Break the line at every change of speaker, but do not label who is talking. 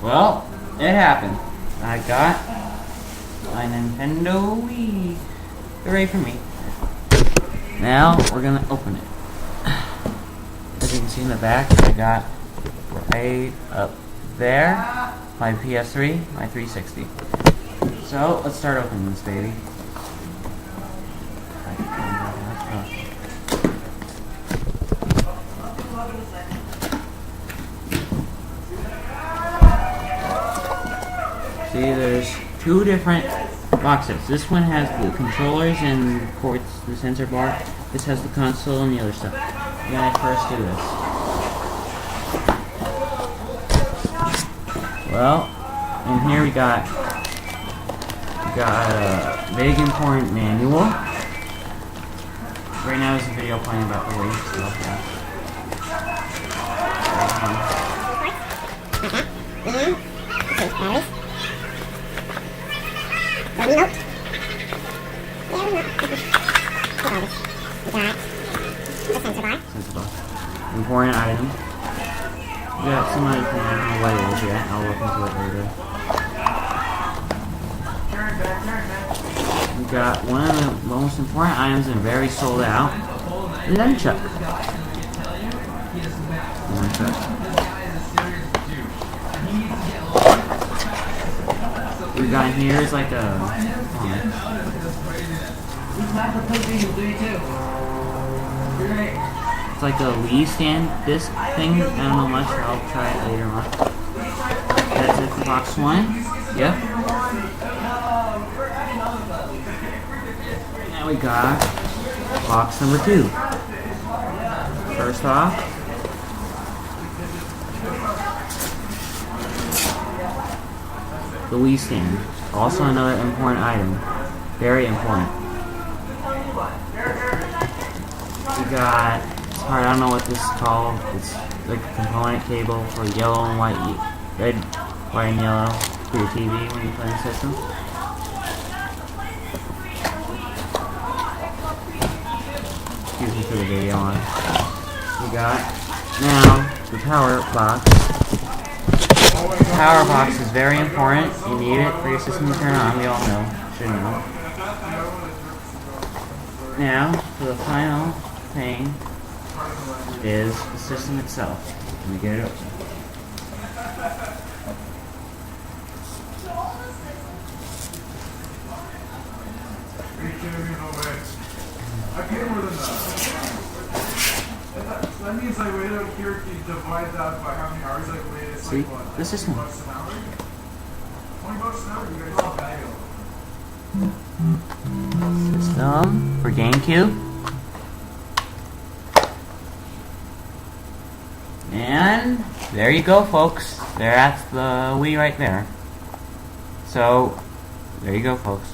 Well, it happened. I got my Nintendo Wii. Hooray for me. Now, we're gonna open it. As you can see in the back, I got right up there my PS3, my 360. So, let's start opening this baby. See, there's two different boxes. This one has the controllers and ports, the sensor bar. This has the console and the other stuff. I'm gonna first do this. Well, in here we got a big important manual. Right now there's a video playing about the Wii, so yeah. Sensor bar. Important item. We got some other thing, I don't know what it is yet. I'll look into it later. We got one of the most important items and very sold out. Nunchuck. We got here is like a it's like a Wii stand disc thing. I don't know much, I'll try it later on. That's it for box one. Yep. Now we got box number two. First off, the Wii stand. Also another important item. Very important. We got, it's hard, I don't know what this is called. It's like a component cable for yellow and white, red, white and yellow for your TV when you play the system. Excuse me for the video on. We got, now, the power box. The power box is very important. You need it for your system to turn on. We all know. Should know. Now, for the final thing is the system itself. Let me get it open.
That means like way out here, if you divide that by how many hours like wait, it's
see,
like what?
the system.
$20 an hour? $20 an hour? You guys all value.
System for GameCube. And there you go, folks. That's the Wii right there. So, there you go, folks.